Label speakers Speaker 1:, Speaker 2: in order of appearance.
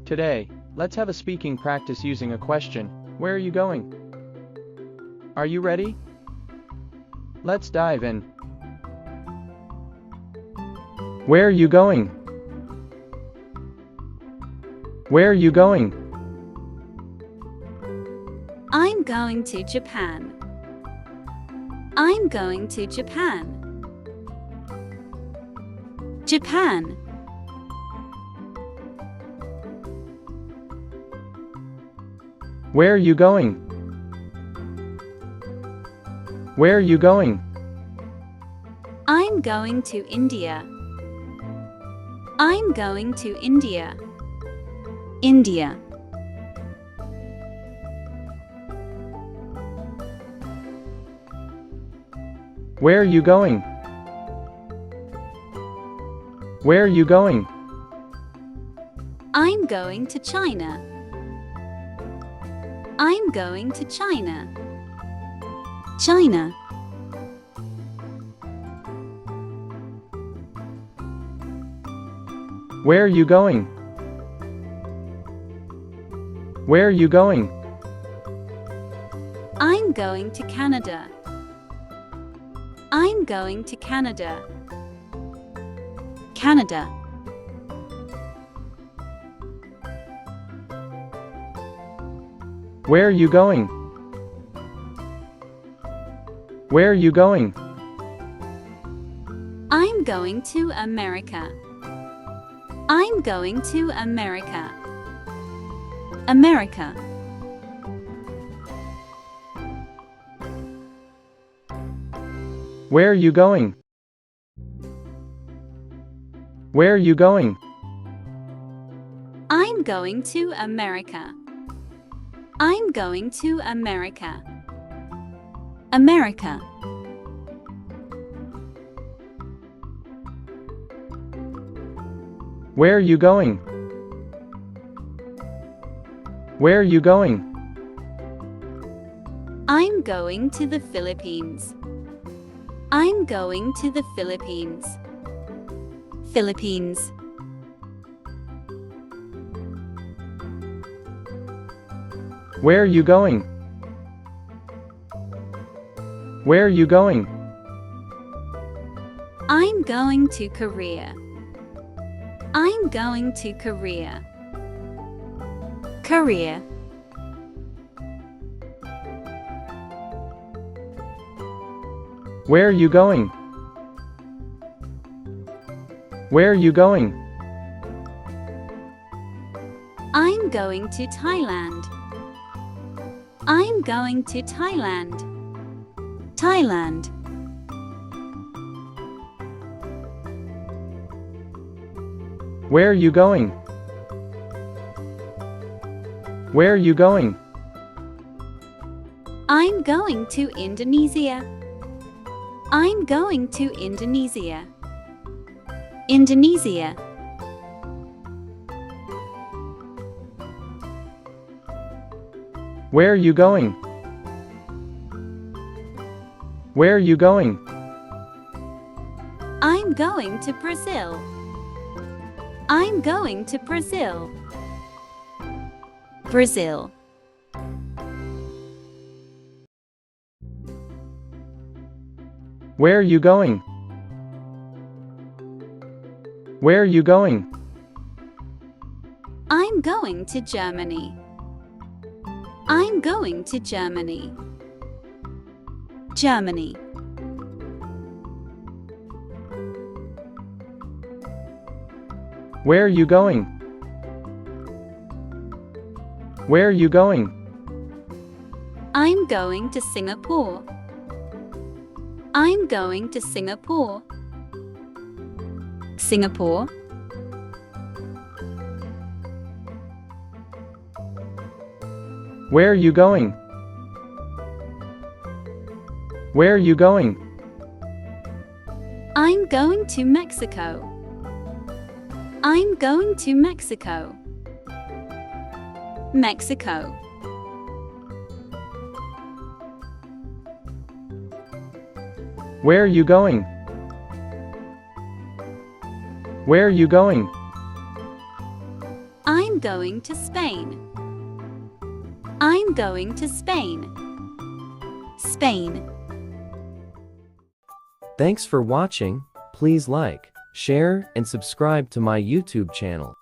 Speaker 1: Today, let's have a speaking practice using a question. Where are you going? Are you ready? Let's dive in. Where are you going? Where are you going?
Speaker 2: I'm going to Japan. I'm going to Japan. Japan.
Speaker 1: Where are you going? Where are you going?
Speaker 2: I'm going to India. I'm going to India. India.
Speaker 1: Where are you going? Where are you going?
Speaker 2: I'm going to China. I'm going to China. China.
Speaker 1: Where are you going? Where are you going?
Speaker 2: I'm going to Canada. I'm going to Canada. Canada.
Speaker 1: Where are you going? Where are you going?
Speaker 2: I'm going to America. I'm going to America. America.
Speaker 1: Where are you going? Where are you going?
Speaker 2: I'm going to America. I'm going to America. America.
Speaker 1: Where are you going? Where are you going?
Speaker 2: I'm going to the Philippines. I'm going to the Philippines. Philippines.
Speaker 1: Where are you going? Where are you going?
Speaker 2: I'm going to Korea. I'm going to Korea. Korea.
Speaker 1: Where are you going? Where are you going?
Speaker 2: I'm going to Thailand. I'm going to Thailand. Thailand.
Speaker 1: Where are you going? Where are you going?
Speaker 2: I'm going to Indonesia. I'm going to Indonesia. Indonesia.
Speaker 1: Where are you going? Where are you going?
Speaker 2: I'm going to Brazil. I'm going to Brazil. Brazil.
Speaker 1: Where are you going? Where are you going?
Speaker 2: I'm going to Germany. I'm going to Germany. Germany.
Speaker 1: Where are you going? Where are you going?
Speaker 2: I'm going to Singapore. I'm going to Singapore. Singapore.
Speaker 1: Where are you going? Where are you going?
Speaker 2: I'm going to Mexico. I'm going to Mexico. Mexico.
Speaker 1: Where are you going? Where are you going?
Speaker 2: I'm going to Spain. I'm going to Spain. Spain.
Speaker 3: Thanks for watching. Please like, share, and subscribe to my YouTube channel.